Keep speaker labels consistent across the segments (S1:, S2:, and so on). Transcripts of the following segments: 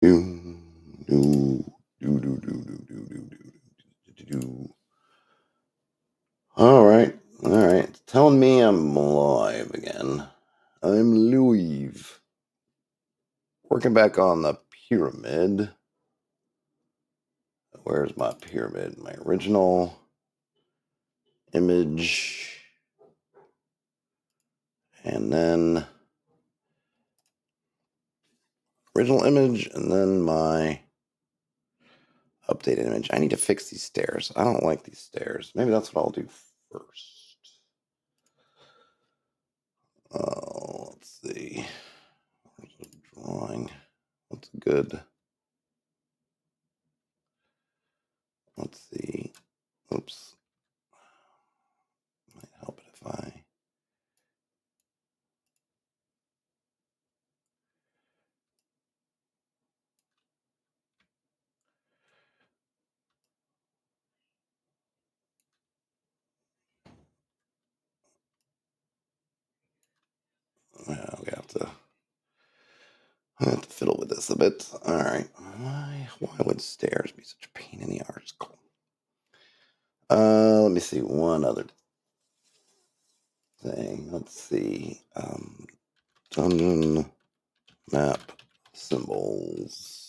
S1: Do, do, do, do, do, do, do, do, do, do. All right, all right. It's telling me I'm live again. I'm Louis. Working back on the pyramid. Where's my pyramid? My original image. And then original image, and then my updated image. I need to fix these stairs. I don't like these stairs. Maybe that's what I'll do first. Let's see. Where's the drawing? What's good? Let's see. Oops. Might help it if I. Yeah, I have to fiddle with this a bit. All right. Why would stairs be such a pain in the article? Let me see one other thing. Let's see. Dungeon map symbols.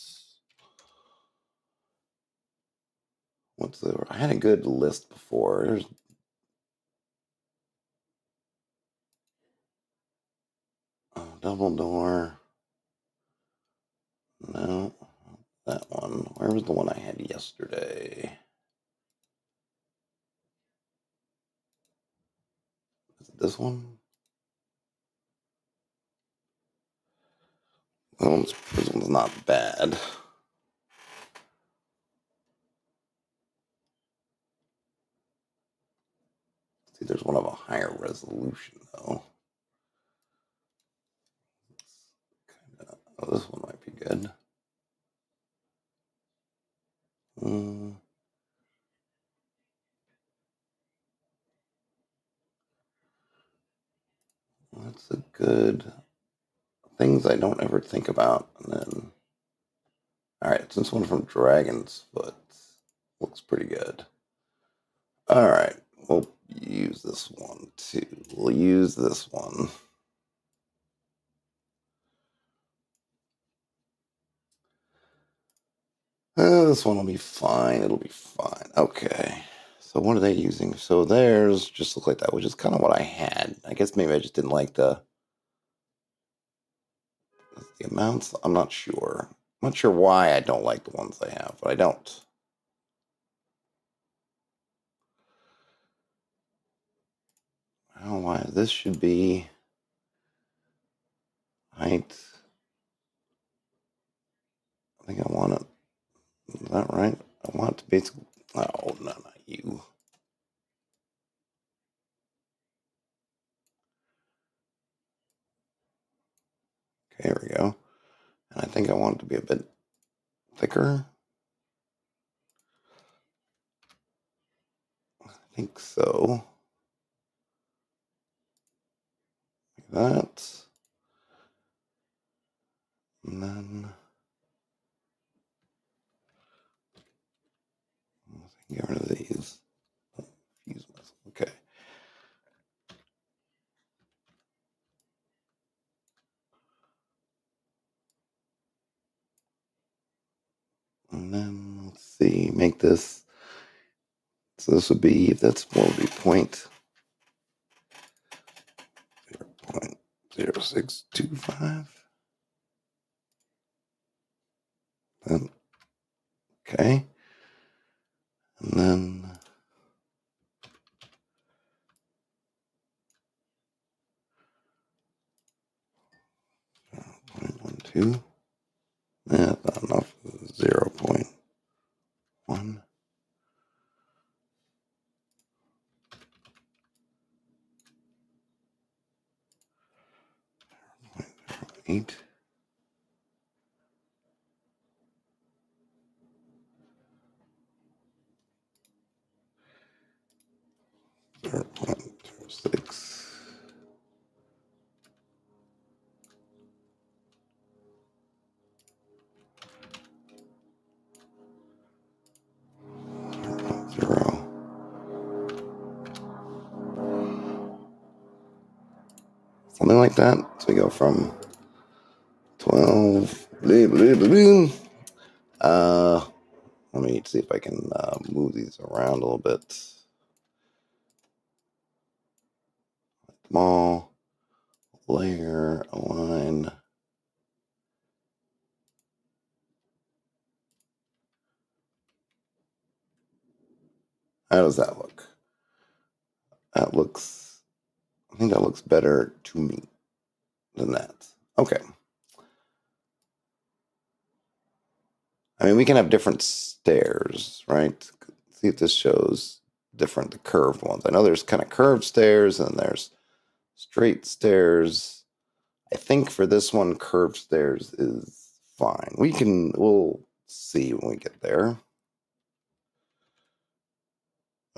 S1: I had a good list before. There's double door. No, that one. Where was the one I had yesterday? Is it this one? This one's not bad. See, there's one of a higher resolution though. Oh, this one might be good. That's a good things I don't ever think about. And then, all right, this one from Dragon's Foot looks pretty good. All right, we'll use this one too. We'll use this one. This one will be fine. It'll be fine. Okay. So what are they using? So theirs just look like that, which is kind of what I had. I guess maybe I just didn't like the amounts. I'm not sure. I'm not sure why I don't like the ones I have, but I don't. I don't know why this should be height. I think I want it. Is that right? I want it to basically. Oh, no, not you. Okay, here we go. And I think I want it to be a bit thicker. I think so. Like that. And then. Get rid of these. Fuse myself. Okay. And then let's see, make this. So this would be, if that's what would be 0.0625. Then, okay. And then 0.12. Yeah, not enough. 0.1. 0.08. 0.06. like that. So we go from 12. Blah, blah, blah, blah. Let me see if I can move these around a little bit. Small, layer, align. How does that look? That looks, I think that looks better to me than that. Okay. I mean, we can have different stairs, right? See if this shows different, the curved ones. I know there's kind of curved stairs and there's straight stairs. I think for this one, curved stairs is fine. We'll see when we get there.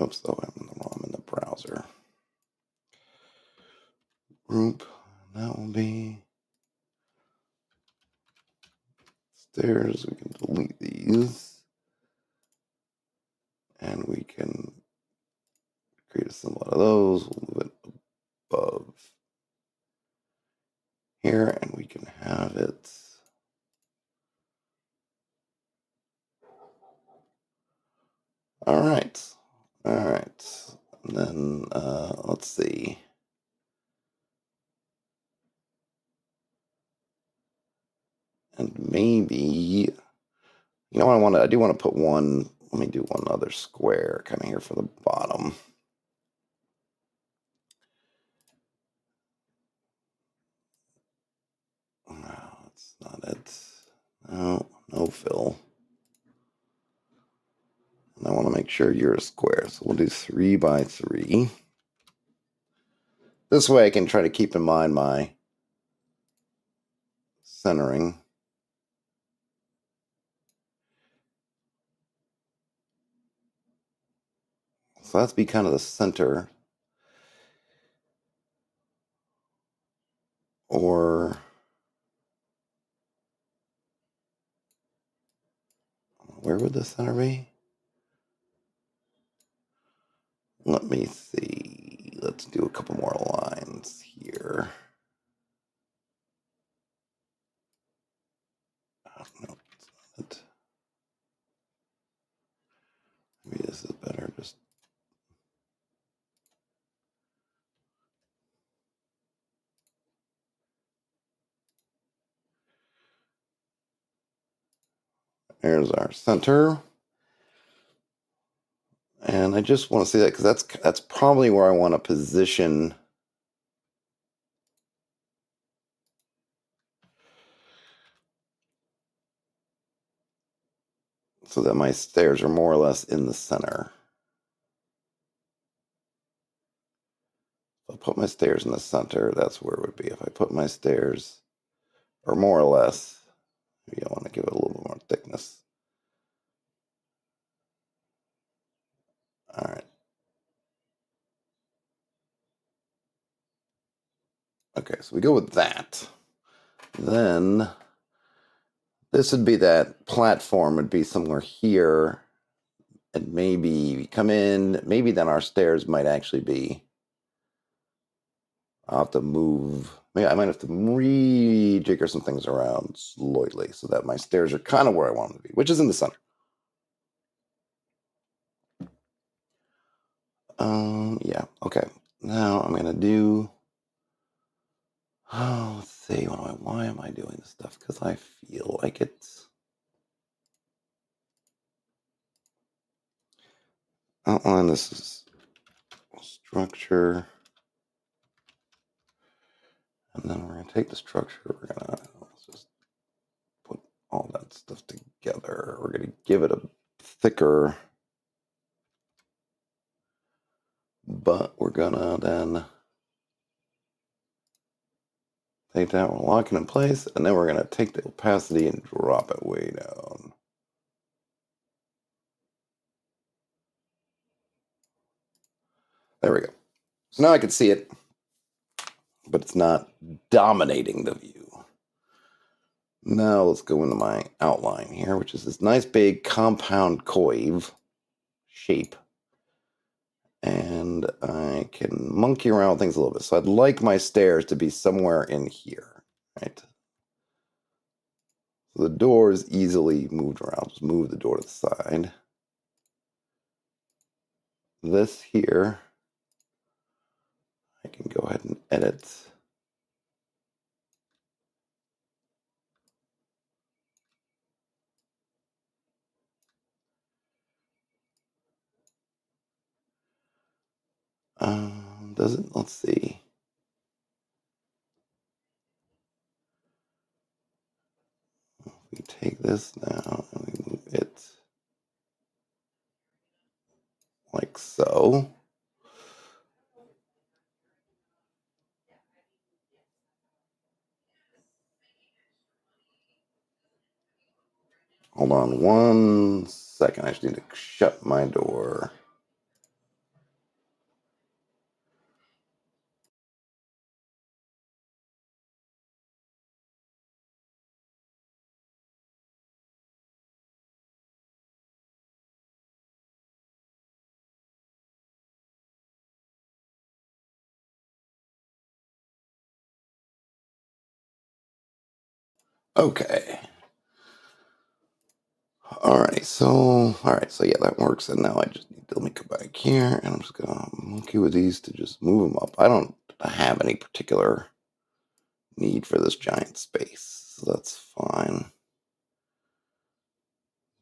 S1: Oops, oh, I'm in the browser. Group, that will be stairs. We can delete these. And we can create a symbol out of those. We'll move it above here, and we can have it. All right. All right. And then let's see. And maybe, you know what I do want to put one, let me do one other square kind of here for the bottom. No, that's not it. No fill. And I want to make sure you're a square. So we'll do 3 by 3. This way I can try to keep in mind my centering. So that's be kind of the center. Or where would the center be? Let me see. Let's do a couple more lines here. No, it's not. Maybe this is better. Just there's our center. And I just want to see that because that's probably where I want to position so that my stairs are more or less in the center. If I put my stairs in the center, that's where it would be. If I put my stairs, or more or less, maybe I want to give it a little bit more thickness. All right. Okay, so we go with that. Then this would be that platform would be somewhere here. And maybe we come in, maybe then our stairs might actually be, I'll have to move, maybe I might have to rejigger some things around slightly so that my stairs are kind of where I want them to be, which is in the center. Yeah, okay. Now I'm going to do, let's see, why am I doing this stuff? Because I feel like it's, outline, this is structure. And then we're going to take the structure, we're going to just put all that stuff together. We're going to give it a thicker, but we're going to then take that, we're locking in place, and then we're going to take the opacity and drop it way down. There we go. So now I can see it, but it's not dominating the view. Now let's go into my outline here, which is this nice big compound coif shape. And I can monkey around with things a little bit. So I'd like my stairs to be somewhere in here, right? So the door is easily moved around. Just move the door to the side. This here, I can go ahead and edit. Does it? Let's see. We take this now and we move it like so. Hold on 1 second. I just need to shut my door. Okay. All right, so yeah, that works. And now I just need to let me go back here, and I'm just gonna monkey with these to just move them up. I don't have any particular need for this giant space, so that's fine.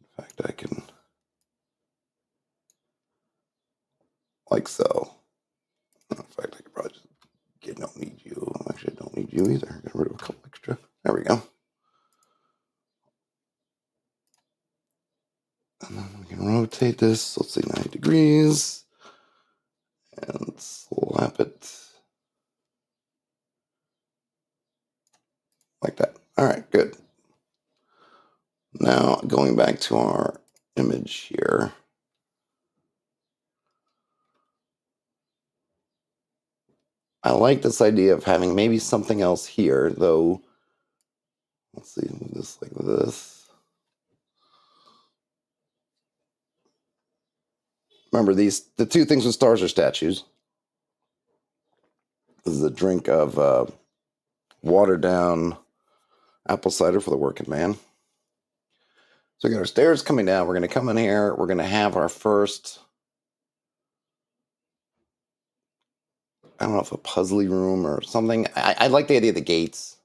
S1: In fact, I can like so. In fact, I could probably just don't need you. Actually, I don't need you either. Get rid of a couple extra. There we go. And then we can rotate this, let's say 90 degrees, and slap it like that. All right, good. Now, going back to our image here. I like this idea of having maybe something else here, though. Let's see, just like this. Remember, the two things with stars are statues. This is a drink of watered down apple cider for the working man. So we got our stairs coming down. We're going to come in here. We're going to have our first, I don't know if a puzzly room or something. I like the idea of the gates.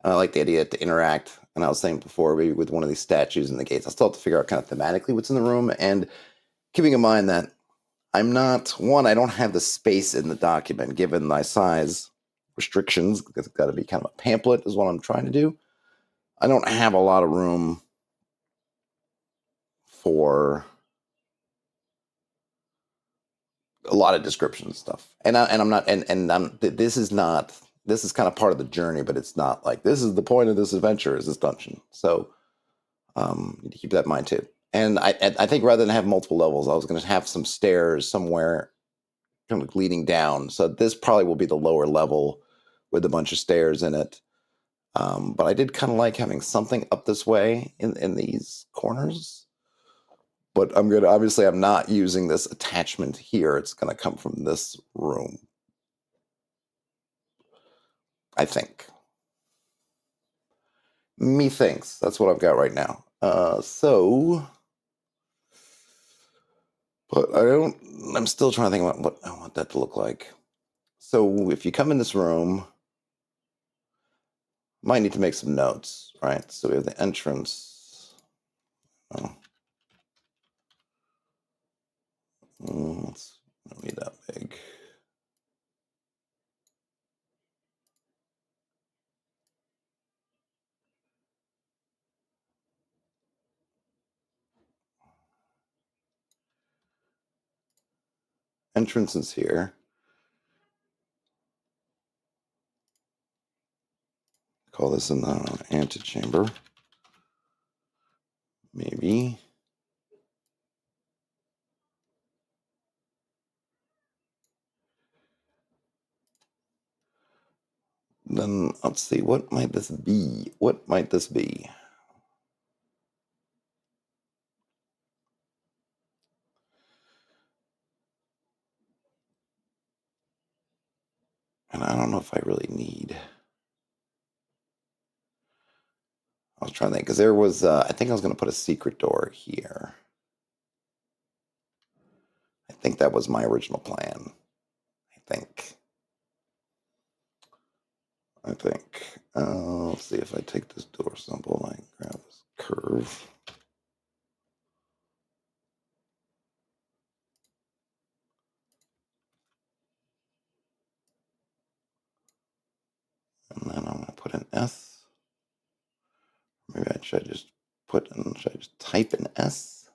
S1: And I like the idea to interact. And I was saying before, maybe with one of these statues and the gates. I still have to figure out kind of thematically what's in the room. And keeping in mind that I don't have the space in the document given my size restrictions, because it's got to be kind of a pamphlet is what I'm trying to do. I don't have a lot of room for a lot of description and stuff. This is kind of part of the journey, but it's not like this is the point of this adventure is this dungeon. So you need to keep that in mind too. And I think rather than have multiple levels, I was going to have some stairs somewhere kind of leading down. So this probably will be the lower level with a bunch of stairs in it. But I did kind of like having something up this way in these corners. But I'm not using this attachment here. It's going to come from this room, I think. Methinks. That's what I've got right now. But I'm still trying to think about what I want that to look like. So if you come in this room, might need to make some notes, right? So we have the entrance. Oh. It's not be that big. Entrance is here. Call this an antechamber. Maybe. Then let's see, what might this be? What might this be? And I don't know if I really need. I was trying to think because there was. I think I was going to put a secret door here. I think that was my original plan. I think. Let's see if I take this door symbol and I grab this curve. And then I'm going to put an S. Maybe I should just should I just type an S?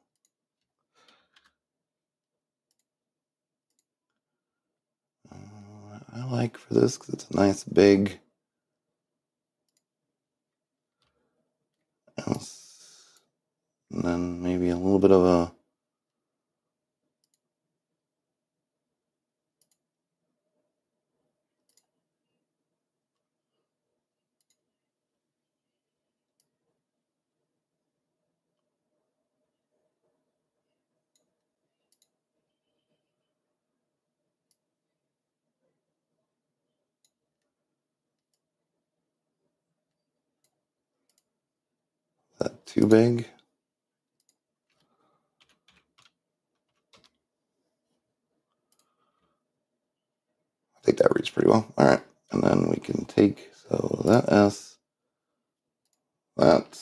S1: I like for this because it's a nice big S. And then maybe a little bit of a. Is that too big? I think that reads pretty well. All right. And then we can take, so that S, that,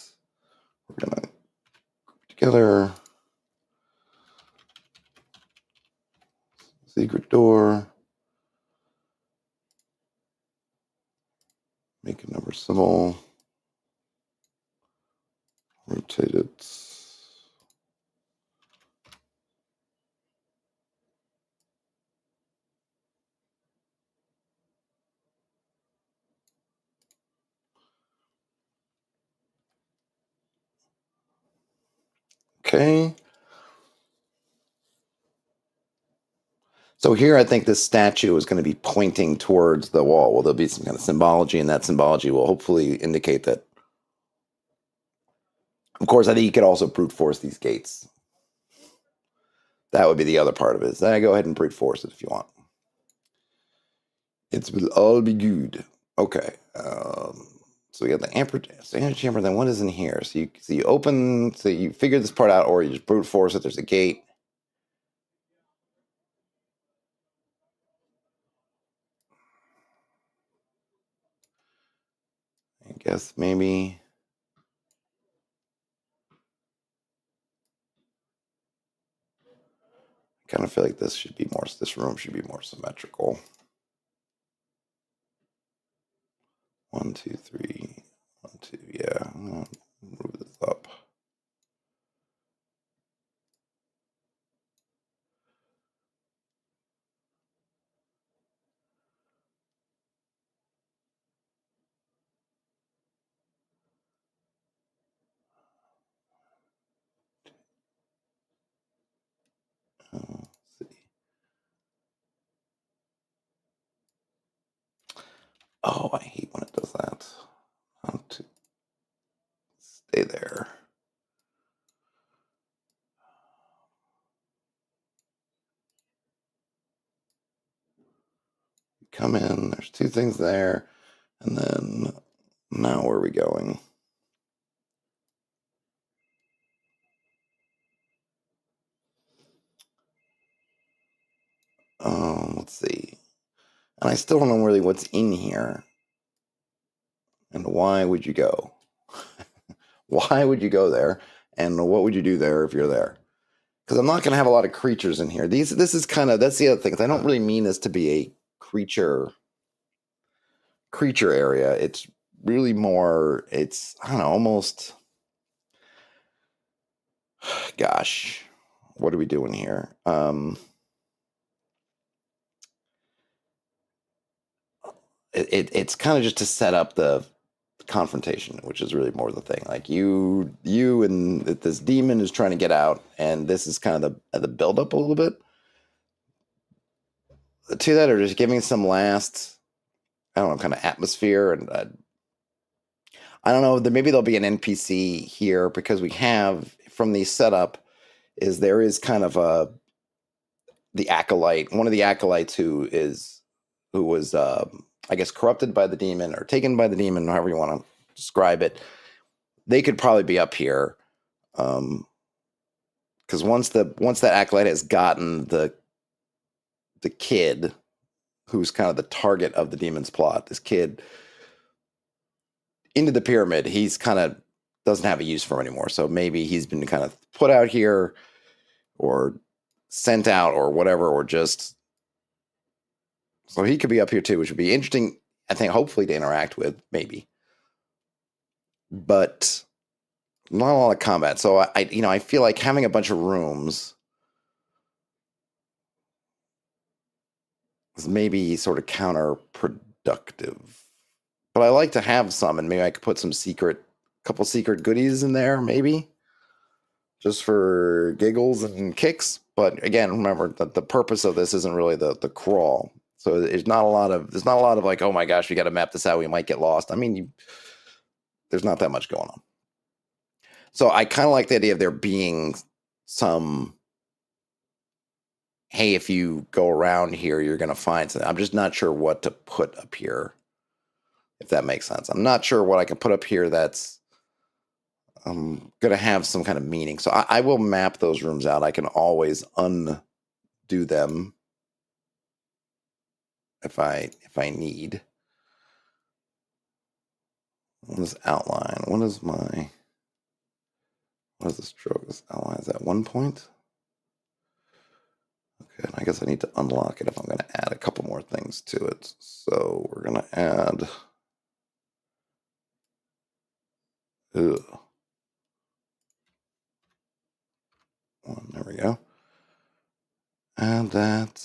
S1: we're going to group together. Secret door. Make a number symbol. Rotate it. Okay. So here I think this statue is going to be pointing towards the wall. Well, there'll be some kind of symbology, and that symbology will hopefully indicate that. Of course, I think you could also brute force these gates. That would be the other part of it. So go ahead and brute force it if you want. It will all be good. Okay. So we got the standard chamber. Then what is in here? So you open. So you figure this part out, or you just brute force it. There's a gate. I guess maybe. I kind of feel like this room should be more symmetrical. 1, 2, 3. 1, 2. Yeah. I'm gonna move this up. Let's see. Oh, I hate when it does that. How to stay there. Come in. There's 2 things there, and then now where are we going? Let's see. And I still don't know really what's in here. And why would you go? Why would you go there? And what would you do there if you're there? Because I'm not going to have a lot of creatures in here. This is that's the other thing. I don't really mean this to be a creature area. It's really more. It's I don't know, almost. Gosh, what are we doing here? It's kind of just to set up the confrontation, which is really more the thing. Like you and this demon is trying to get out, and this is kind of the build up a little bit to that, or just giving some last, I don't know, kind of atmosphere. And I don't know, maybe there'll be an NPC here because we have from the setup there is kind of the acolyte, one of the acolytes who was I guess, corrupted by the demon or taken by the demon, however you want to describe it, they could probably be up here. Because once that acolyte has gotten the kid, who's kind of the target of the demon's plot, this kid into the pyramid, he's kind of doesn't have a use for him anymore. So maybe he's been kind of put out here or sent out or whatever, or just so he could be up here too, which would be interesting, I think, hopefully to interact with, maybe. But not a lot of combat. So I feel like having a bunch of rooms is maybe sort of counterproductive. But I like to have some, and maybe I could put some couple secret goodies in there, maybe, just for giggles and kicks. But again, remember that the purpose of this isn't really the crawl. So there's not a lot of like, oh my gosh, we got to map this out, we might get lost. I mean, there's not that much going on. So I kind of like the idea of there being some, hey, if you go around here, you're going to find something. I'm just not sure what to put up here, if that makes sense. I'm not sure what I can put up here that's going to have some kind of meaning. So I will map those rooms out. I can always undo them if I need. What is outline? What is the stroke? This outline is at 1 point. Okay, and I guess I need to unlock it if I'm going to add a couple more things to it. So we're going to add. Ugh. One, there we go. And that.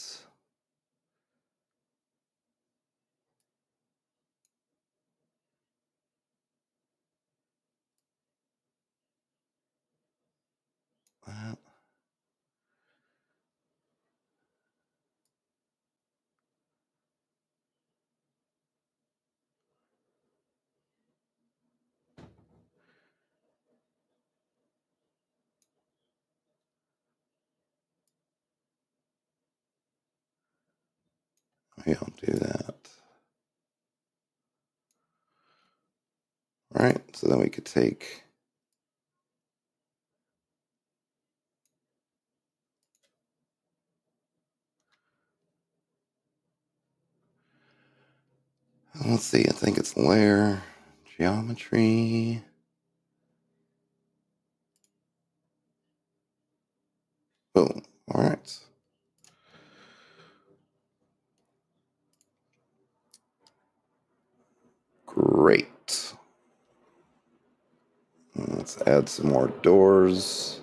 S1: That. Maybe I'll do that. All right, so then we could take. Let's see, I think it's layer, geometry. Boom. All right. Great. Let's add some more doors.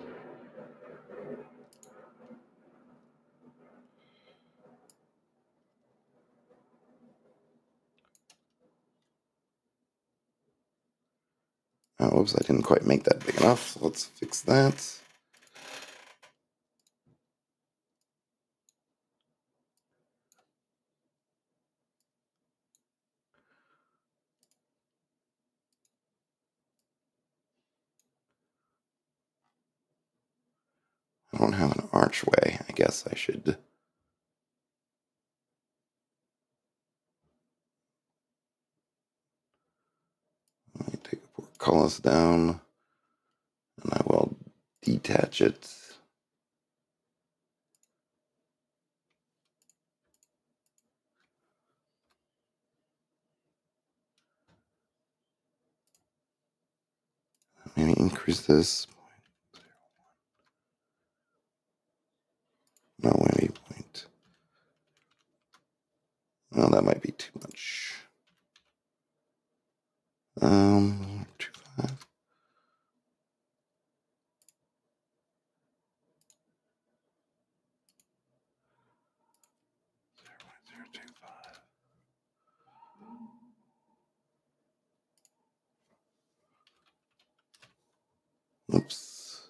S1: Oh, whoops, I didn't quite make that big enough. So let's fix that. I don't have an archway. I guess I should. Let me take a portcullis down, and I will detach it. Maybe increase this. No, maybe point. Oh, that might be too much. 2.5. Oops.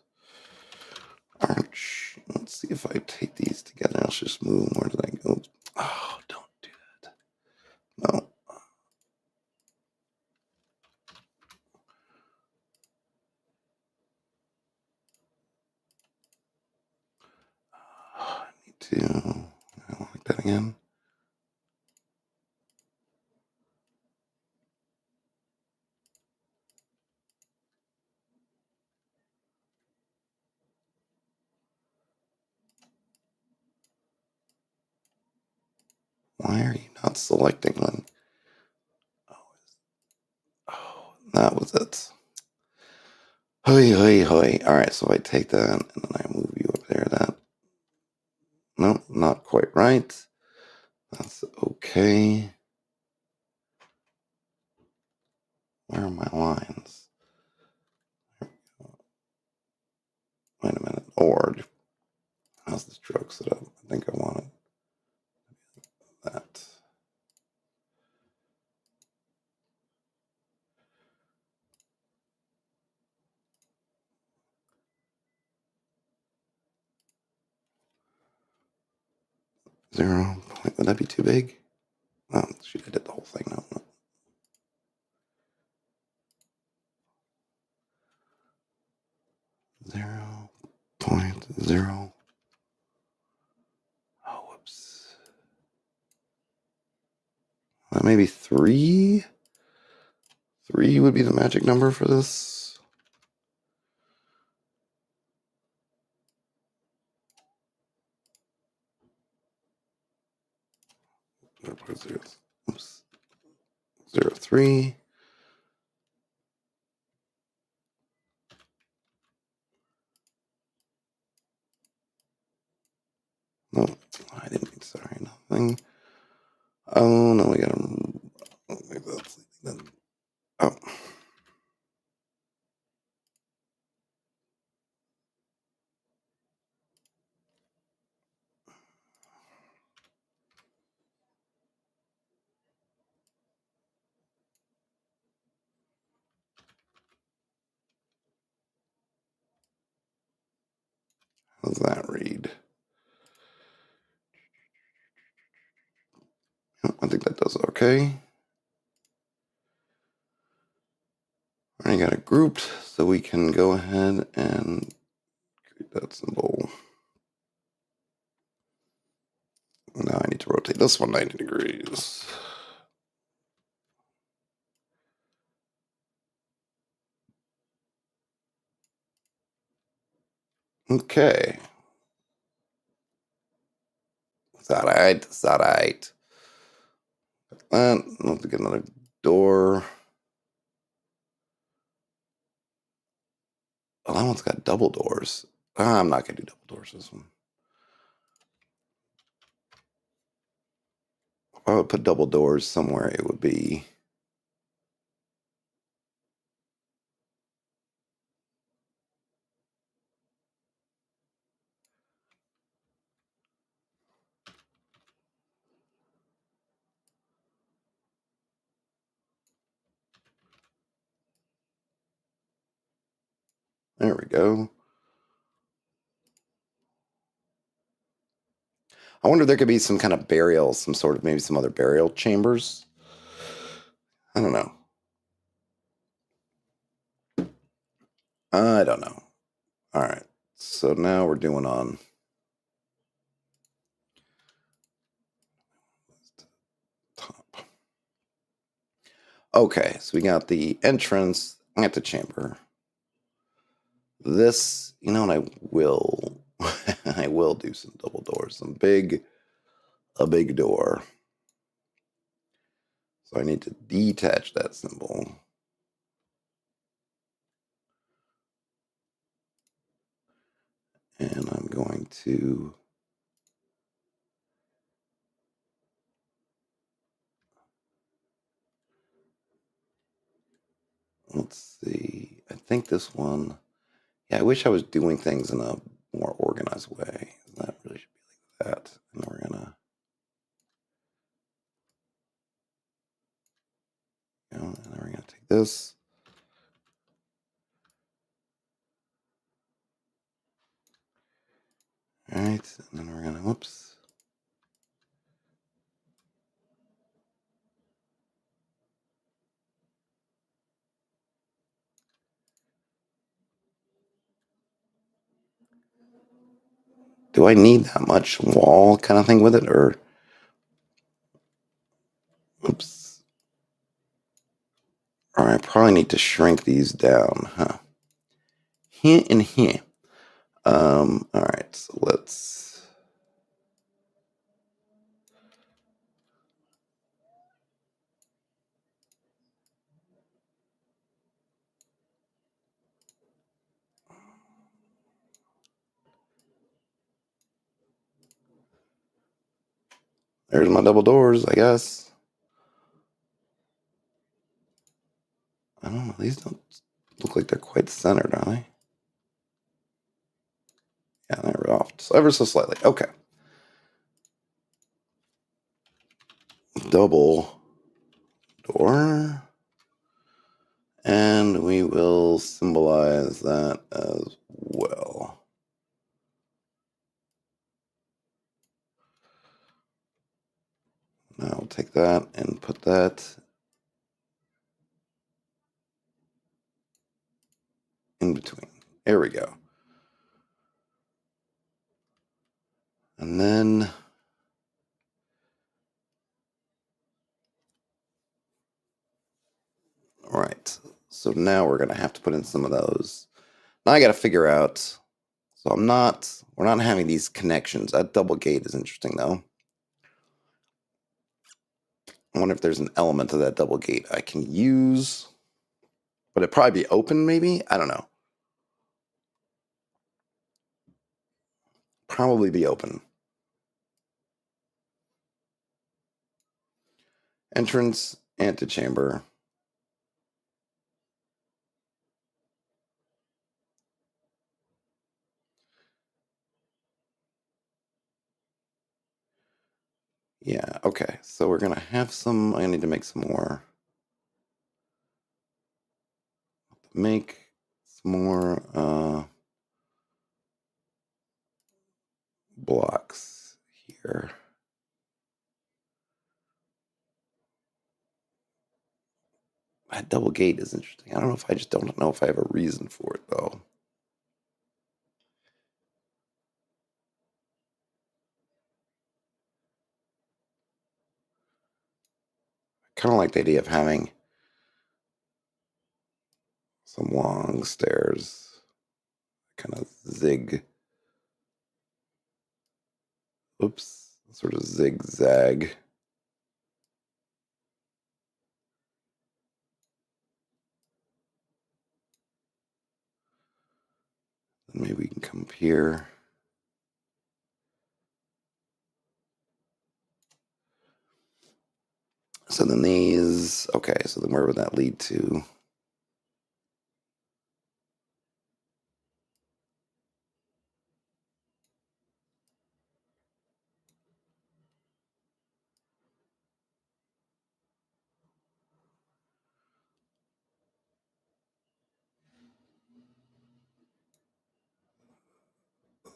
S1: Arch. Let's see if I take these together. I'll just move them. Where did I go? Oh, don't do that. No. I need to. I don't like that again. Why are you not selecting when? Oh, that was it. Hoi, hoi, hoi. All right, so I take that and then I move you up there. That, no, not quite right. That's okay. Where are my lines? Wait a minute. Or, how's the stroke set up? I think I wanted that. Zero point, would that be too big? Oh, shoot, I did the whole thing. No. 0.0. Oh, whoops. Maybe 3? 3 would be the magic number for this. Oops. 0.3. No, I didn't mean, sorry, nothing. Oh, no, we gotta, oh. How's that read? I think that does okay. I got it grouped, so we can go ahead and create that symbol. Now I need to rotate this one 90 degrees. Okay. Is that right? Is that right? And let's get another door. Oh, that one's got double doors. I'm not going to do double doors this one. If I would put double doors somewhere, it would be... There we go. I wonder if there could be some kind of burial, some sort of, maybe some other burial chambers. I don't know. I don't know. All right. So now we're doing on top. Okay, so we got the entrance at the chamber. This, you know, and I will, I will do some double doors, a big door. So I need to detach that symbol. And I'm going to let's see. I think this one. Yeah, I wish I was doing things in a more organized way. That really should be like that. And we're gonna, and then we're gonna take this. All right, and then we're gonna, whoops. Do I need that much wall kind of thing with it, or? Oops. Or I probably need to shrink these down, huh? Here and here. All right, so let's. There's my double doors, I guess. I don't know. These don't look like they're quite centered, are they? Yeah, they're off so ever so slightly. Okay. Double door. And we will symbolize that as well. Now I'll take that and put that in between. There we go. And then all right. So now we're gonna have to put in some of those. Now I gotta figure out. So we're not having these connections. That double gate is interesting though. I wonder if there's an element of that double gate I can use. But it'd probably be open, maybe? I don't know. Probably be open. Entrance, antechamber. Yeah, okay. So we're gonna have some. I need to make some more. Make some more blocks here. That double gate is interesting. I don't know if I just don't know if I have a reason for it though. I kind of like the idea of having some long stairs, kind of sort of zigzag. Then maybe we can come up here. So then these, okay, so then where would that lead to?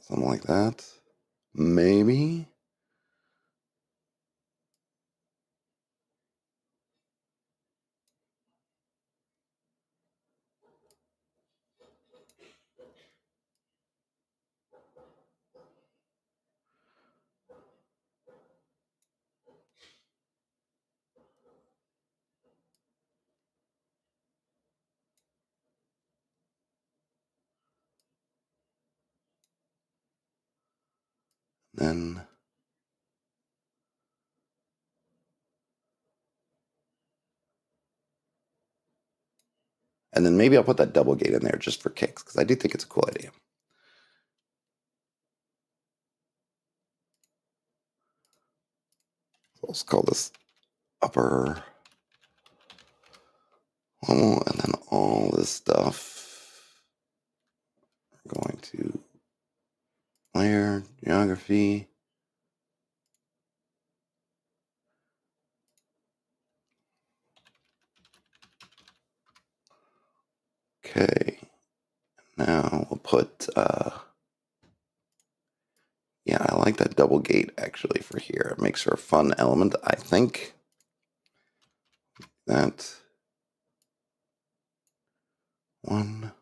S1: Something like that. Maybe. Then and then maybe I'll put that double gate in there just for kicks, because I do think it's a cool idea. So let's call this upper. Oh, and then all this stuff. We're going to layer, geography. Okay. Now we'll put yeah, I like that double gate actually for here. It makes for a fun element, I think. That one.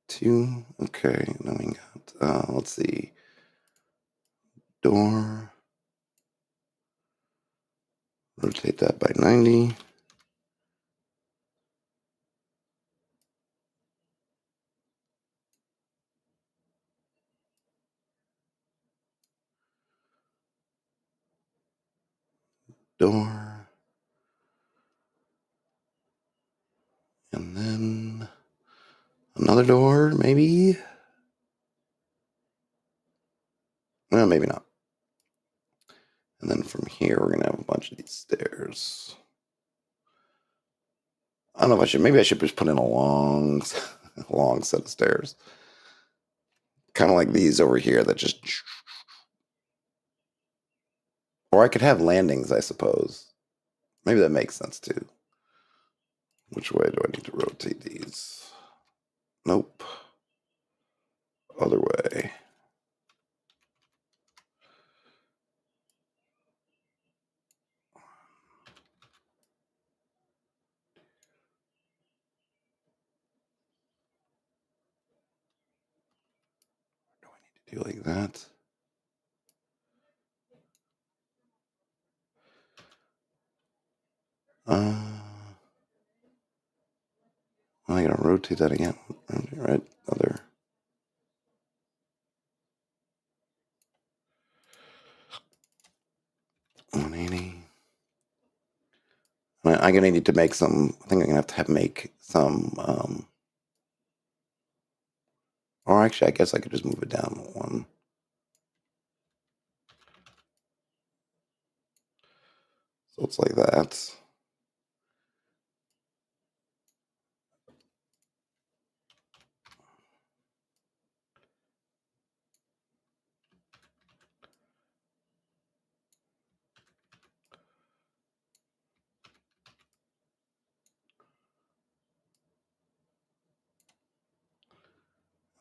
S1: Two. Okay, then we got let's see. Door. Rotate that by 90. door. And then another door, maybe? Well, maybe not. And then from here, we're going to have a bunch of these stairs. I don't know if I should. Maybe I should just put in a long, long set of stairs. Kind of like these over here that just. Or I could have landings, I suppose. Maybe that makes sense too. Which way do I need to rotate these? Nope. Other way. Do I need to do like that? I gotta rotate that again. Right, other. I'm gonna need to make some. I think I'm gonna have to make some. Or actually, I guess I could just move it down one. So it's like that.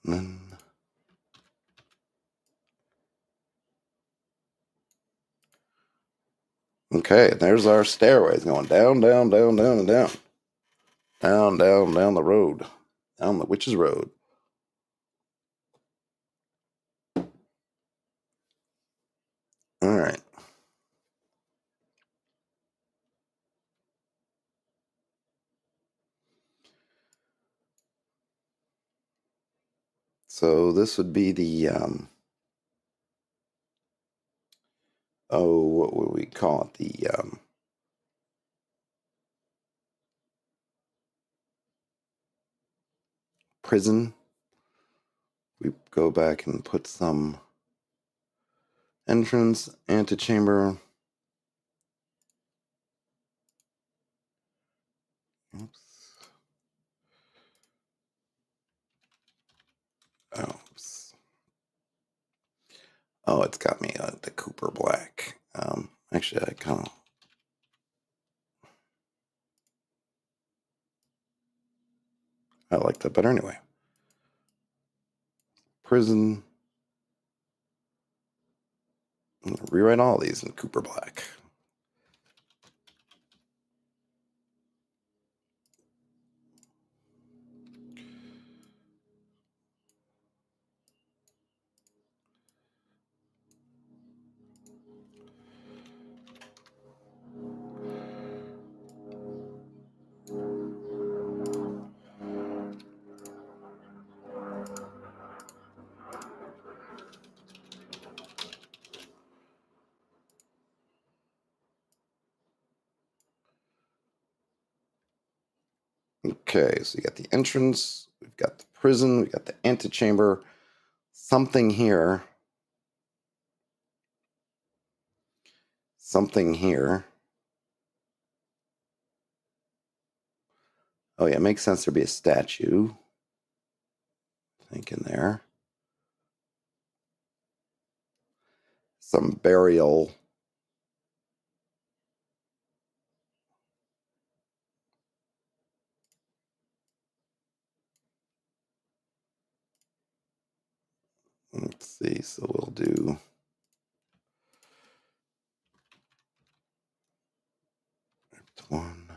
S1: And then. Okay, there's our stairways going down, down, down, down, and down. Down, down, down the road. Down the witch's road. All right. So this would be the what would we call it? The prison. We go back and put some entrance, antechamber. Oops. Oops. Oh, it's got me the Cooper Black. Actually, I kind of. I like that better anyway. Prison. Rewrite all these in Cooper Black. Okay, so you got the entrance, we've got the prison, we've got the antechamber, something here, something here. Oh yeah, it makes sense there'd be a statue, I think, in there. Some burial. Let's see, so we'll do one.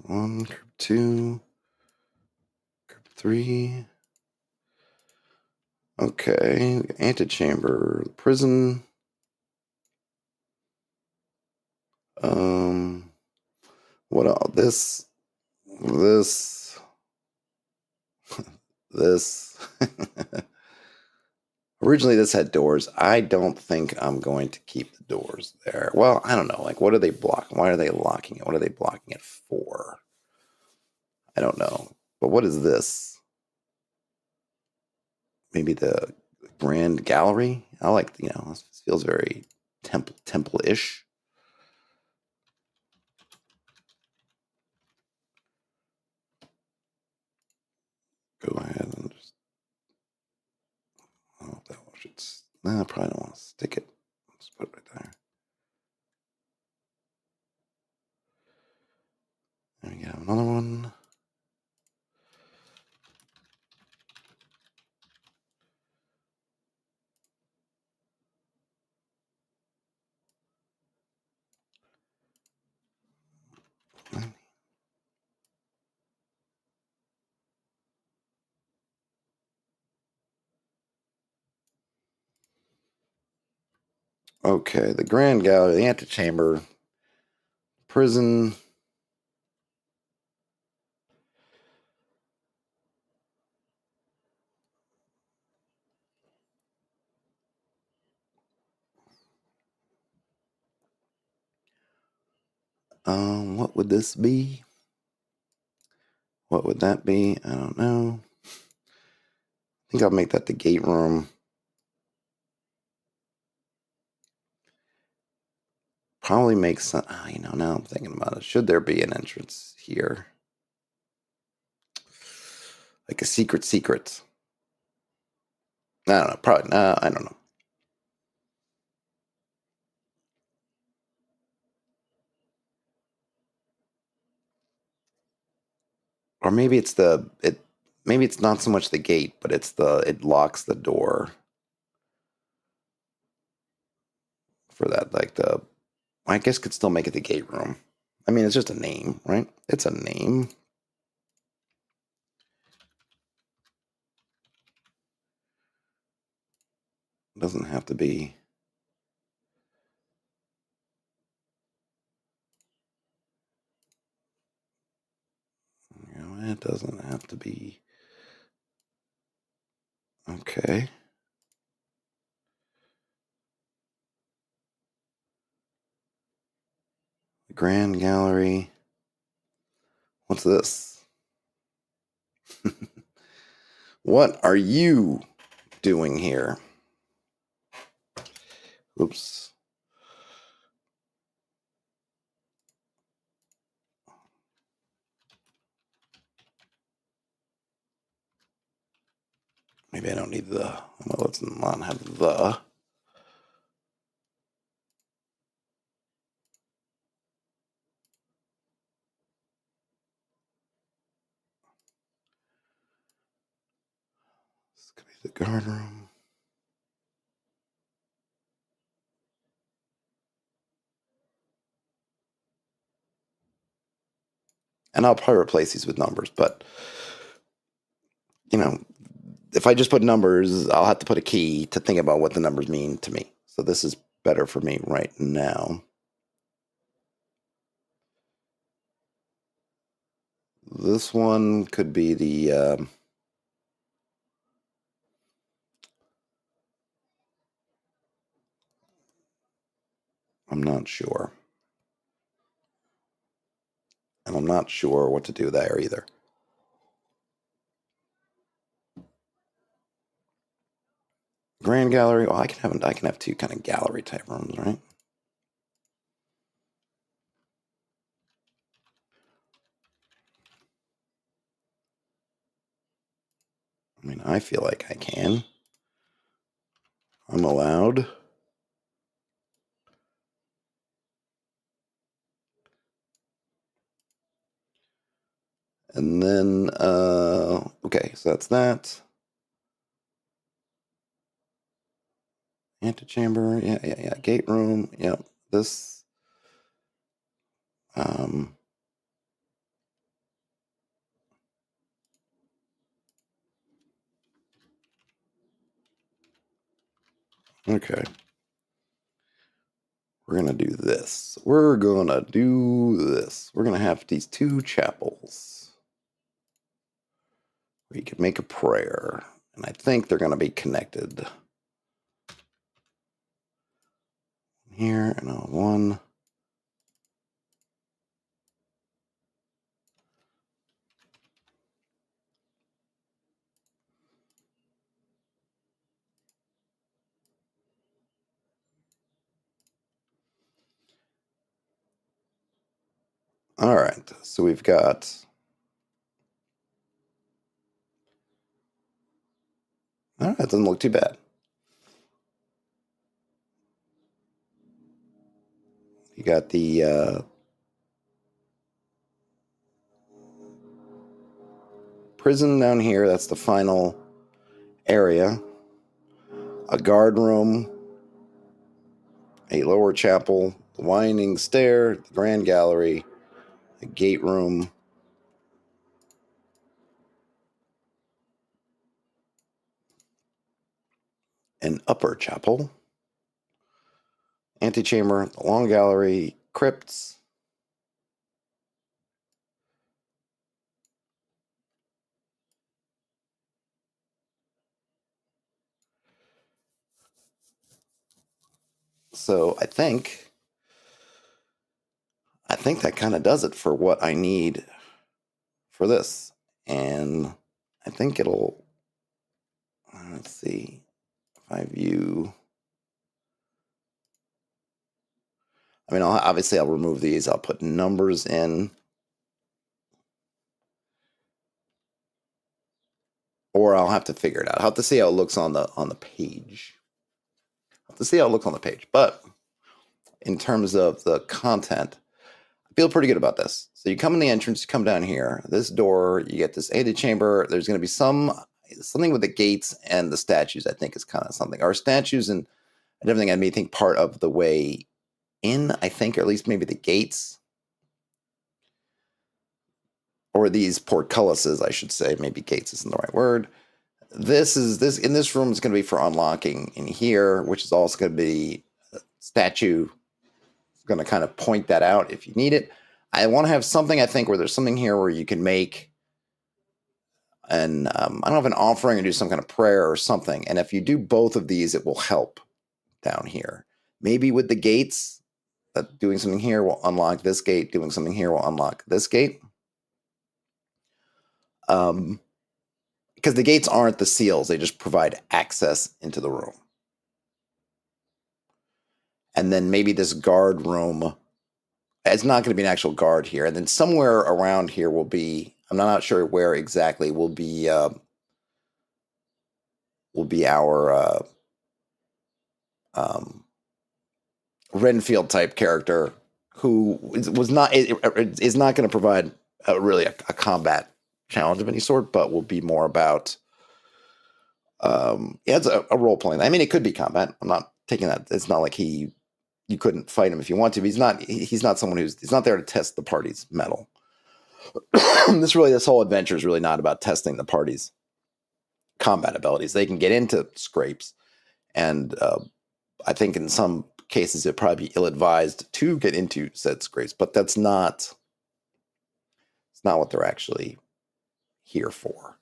S1: One, group two, group three. Okay, antechamber, prison. What else? This, this. Originally, this had doors. I don't think I'm going to keep the doors there. Well, I don't know. Like, what are they blocking? Why are they locking it? What are they blocking it for? I don't know. But what is this? Maybe the Grand Gallery? I like, this feels very temple-ish. Go ahead and just, oh, that should, nah, I probably don't want to stick it. Let's put it right there. There we go, another one. Okay, the Grand Gallery, the antechamber, prison. What would this be? What would that be? I don't know. I think I'll make that the gate room. Probably makes sense. Now I'm thinking about it. Should there be an entrance here? Like a secret? I don't know. Probably. No, I don't know. Or maybe it's maybe it's not so much the gate, but it locks the door for that. I guess could still make it the gate room. I mean, it's just a name, right? It's a name. It doesn't have to be. It doesn't have to be. Okay. The Grand Gallery. What's this? What are you doing here? Oops. Maybe I don't need the. Well, let's not have the. This could be the guard room. And I'll probably replace these with numbers, but if I just put numbers, I'll have to put a key to think about what the numbers mean to me. So this is better for me right now. This one could be the. I'm not sure. And I'm not sure what to do there either. Grand Gallery. Well, I can have two kind of gallery type rooms, right? I mean, I feel like I can. I'm allowed. And then, okay, so that's that. Antechamber, yeah. Gate room, yep. This, um, okay. we're going to do this. We're going to do this. We're going to have these two chapels where you can make a prayer. And I think they're going to be connected. Here and on one. All right, so we've got all right, that doesn't look too bad. You got the prison down here, that's the final area. A guard room, a lower chapel, the winding stair, the grand gallery, a gate room, an upper chapel, antechamber, the long gallery, crypts, so I think that kind of does it for what I need for this. And I think it'll, let's see, if I view, I mean, obviously I'll remove these. I'll put numbers in. Or I'll have to figure it out. I'll have to see how it looks on the page. I'll have to see how it looks on the page. But in terms of the content, I feel pretty good about this. So you come in the entrance, you come down here. This door, you get this antechamber. There's going to be something with the gates and the statues, I think, is kind of something. Our statues and everything, I may think part of the way in, I think, or at least maybe the gates. Or these portcullises, I should say. Maybe gates isn't the right word. This in this room is going to be for unlocking in here, which is also going to be a statue. It's going to kind of point that out if you need it. I want to have something, I think, where there's something here where you can make an, I don't know, if an offering or do some kind of prayer or something. And if you do both of these, it will help down here. Maybe with the gates, that doing something here will unlock this gate. Doing something here will unlock this gate. Because the gates aren't the seals. They just provide access into the room. And then maybe this guard room, it's not going to be an actual guard here. And then somewhere around here will be, I'm not sure where exactly, will be our Renfield type character who is not going to provide really a combat challenge of any sort, but will be more about it's a role playing. I mean, it could be combat. I'm not taking that. It's not like you couldn't fight him if you want to. But he's not someone he's not there to test the party's mettle. This whole adventure is really not about testing the party's combat abilities. They can get into scrapes, and I think in some cases it'd probably be ill-advised to get into said scrapes, but it's not what they're actually here for.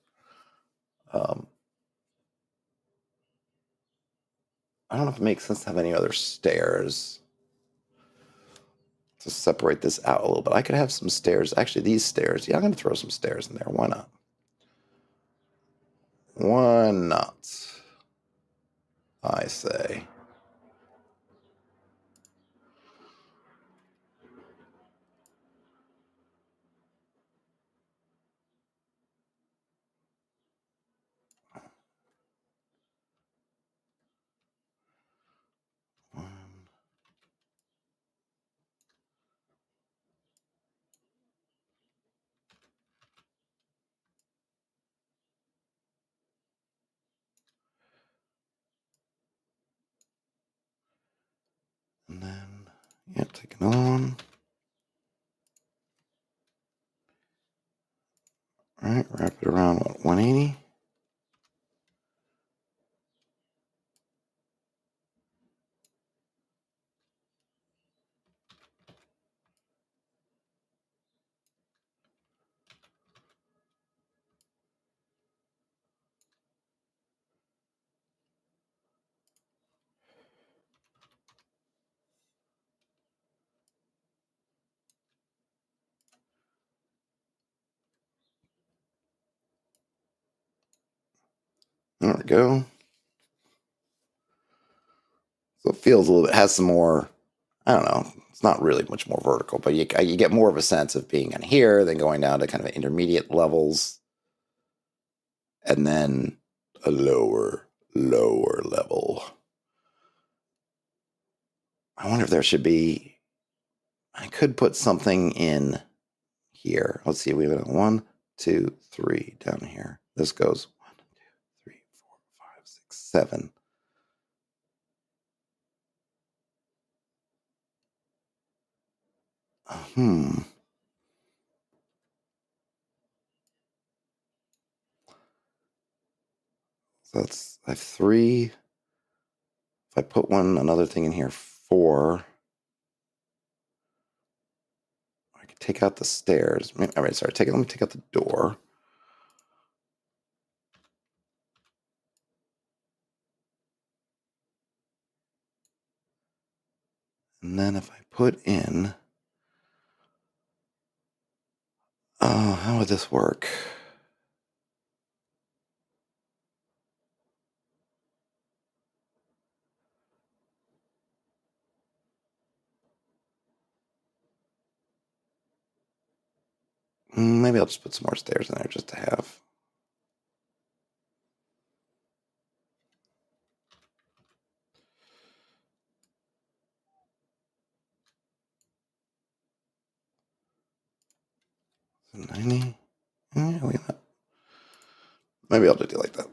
S1: I don't know if it makes sense to have any other stairs to separate this out a little bit. I could have some stairs. Actually, these stairs. Yeah, I'm going to throw some stairs in there. Why not? Why not? I say. And then, yeah, take another one. All right, wrap it around, what, 180? There we go. So it feels a little bit, has some more, I don't know, it's not really much more vertical, but you get more of a sense of being in here than going down to kind of intermediate levels. And then a lower level. I wonder if there should be, I could put something in here. Let's see, we have 1, 2, 3 down here. This goes 1, 2, 3, 4, 5, 6, 7. So that's, I have 3. If I put another thing in here, 4. I could take out the stairs. All right, sorry. Let me take out the door. And then if I put in, oh, how would this work? Maybe I'll just put some more stairs in there just to have. So 90. Yeah, maybe I'll just do like that.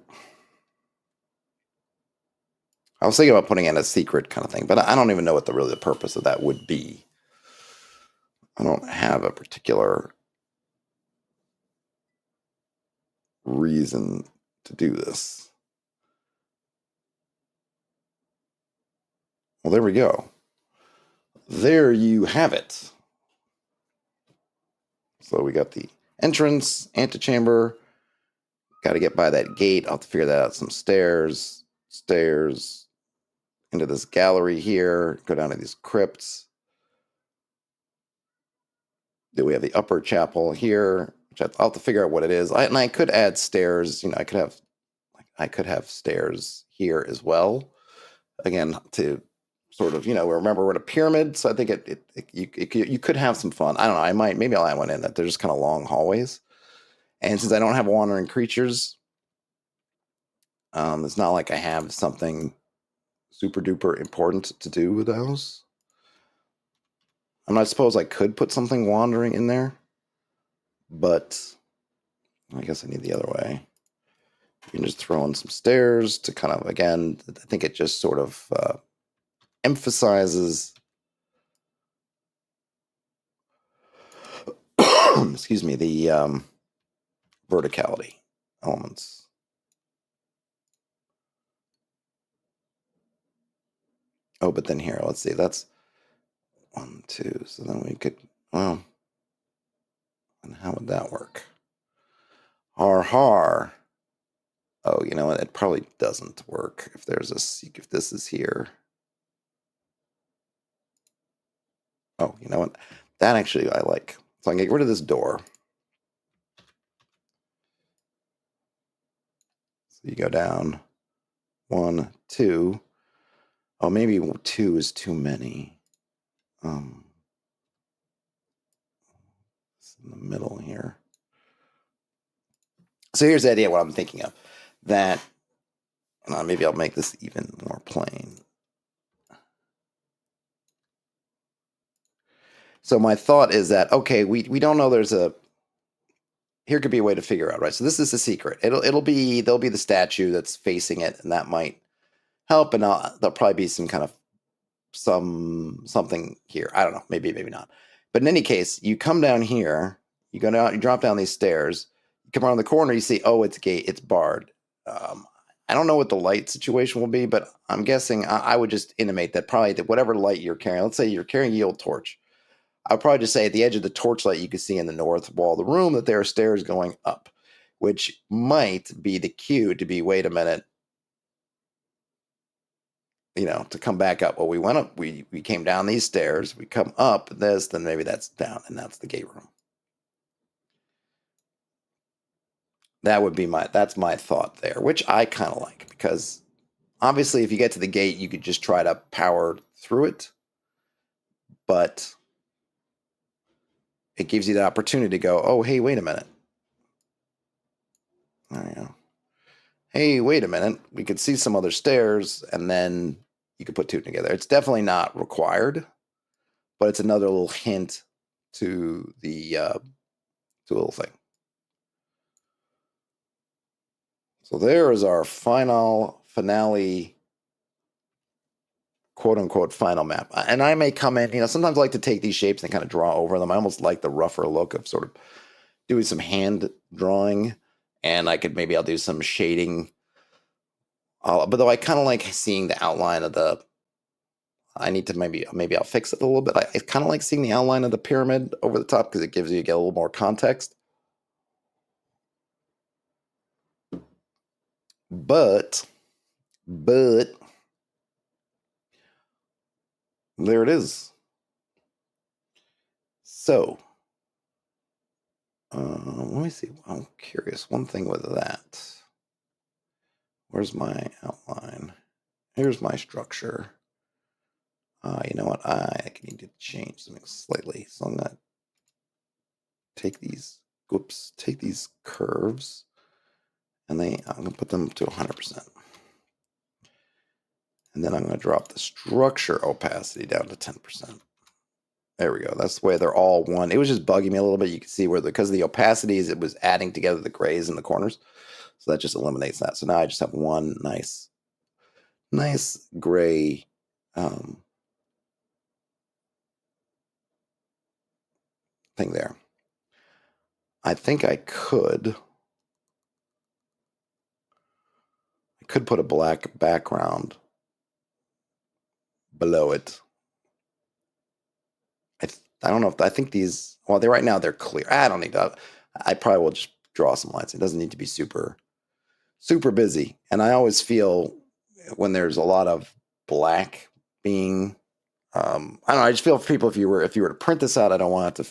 S1: I was thinking about putting in a secret kind of thing, but I don't even know what the purpose of that would be. I don't have a particular reason to do this. Well, there we go. There you have it. So we got the entrance, antechamber. Got to get by that gate. I'll have to figure that out. Some stairs into this gallery here. Go down to these crypts. Then we have the upper chapel here, which I'll have to figure out what it is. And I could add stairs. I could have stairs here as well. Again, to sort of, remember we're in a pyramid, so I think you could have some fun. I don't know. Maybe I'll add one in that they're just kind of long hallways. And since I don't have wandering creatures, it's not like I have something super duper important to do with those. I suppose I could put something wandering in there, but I guess I need the other way. You can just throw in some stairs to kind of, again, I think it just sort of emphasizes, excuse me, the verticality elements. Oh, but then here, let's see, that's 1, 2. So then we could, well, and how would that work? Har. Oh, you know what? It probably doesn't work if if this is here. Oh, you know what? That actually I like. So I can get rid of this door. So you go down 1, 2. Oh, maybe 2 is too many. It's in the middle here. So here's the idea, what I'm thinking of. That, maybe I'll make this even more plain. So my thought is that, okay, we don't know here could be a way to figure out, right? So this is the secret. There'll be the statue that's facing it, and that might help, and there'll probably be some kind of something here. I don't know, maybe not. But in any case, you come down here, you go down, you drop down these stairs, you come around the corner, you see, oh, it's barred. I don't know what the light situation will be, but I'm guessing I would just intimate that probably that whatever light you're carrying, let's say you're carrying a yield torch, I would probably just say at the edge of the torchlight you can see in the north wall of the room that there are stairs going up, which might be the cue to be, wait a minute, to come back up. Well, we went up, we came down these stairs, we come up this, then maybe that's down, and that's the gate room. That's my thought there, which I kind of like, because obviously if you get to the gate, you could just try to power through it, but it gives you the opportunity to go, oh, hey, wait a minute. There you go. Hey, wait a minute. We could see some other stairs, and then you could put two together. It's definitely not required, but it's another little hint to the little thing. So there is our finale, quote unquote, final map. And I may come in, sometimes I like to take these shapes and kind of draw over them. I almost like the rougher look of sort of doing some hand drawing, and I'll do some shading. But though I kind of like seeing the outline of the, I need to maybe I'll fix it a little bit. I kind of like seeing the outline of the pyramid over the top because it gives you get a little more context. But there it is. So let me see. I'm curious. One thing with that. Where's my outline? Here's my structure. You know what? I need to change something slightly. So I'm gonna take these curves, and I'm gonna put them to 100%. And then I'm going to drop the structure opacity down to 10%. There we go. That's the way they're all one. It was just bugging me a little bit. You can see where, because of the opacities, it was adding together the grays in the corners. So that just eliminates that. So now I just have one nice gray thing there. I think I could put a black background below it. I don't know if I think these, well, right now they're clear. I don't need that. I probably will just draw some lines. It doesn't need to be super busy. And I always feel when there's a lot of black being, I don't know. I just feel for people, if you were to print this out, I don't want it to.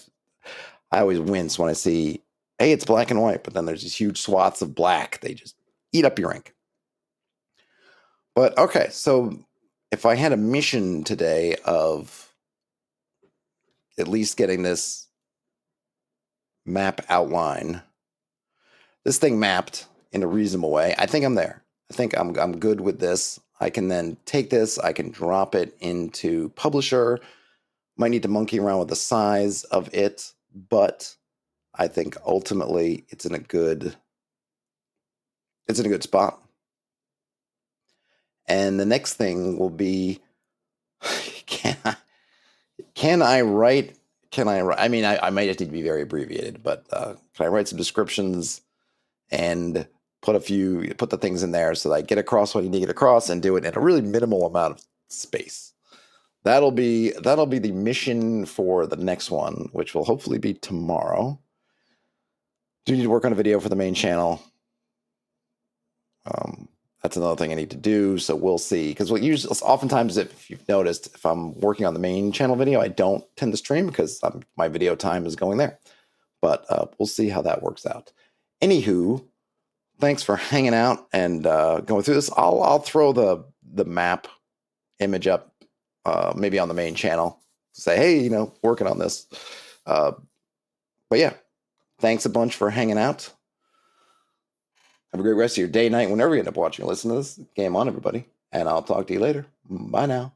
S1: I always wince when I see, hey, it's black and white, but then there's these huge swaths of black. They just eat up your ink. But okay, so if I had a mission today of at least getting this map outline, this thing mapped in a reasonable way, I think I'm there. I think I'm good with this. I can then take this, I can drop it into Publisher. Might need to monkey around with the size of it, but I think ultimately it's in a good spot. And the next thing will be, can I write? I mean, I might just need to be very abbreviated, but can I write some descriptions and put the things in there so that I get across what you need to get across, and do it in a really minimal amount of space? That'll be the mission for the next one, which will hopefully be tomorrow. Do need to work on a video for the main channel. That's another thing I need to do, so we'll see. Because oftentimes, if you've noticed, if I'm working on the main channel video, I don't tend to stream because my video time is going there. But we'll see how that works out. Anywho, thanks for hanging out and going through this. I'll throw the map image up maybe on the main channel to say, hey, working on this. But yeah, thanks a bunch for hanging out. Have a great rest of your day, night, whenever you end up watching or listening to this. Game on, everybody. And I'll talk to you later. Bye now.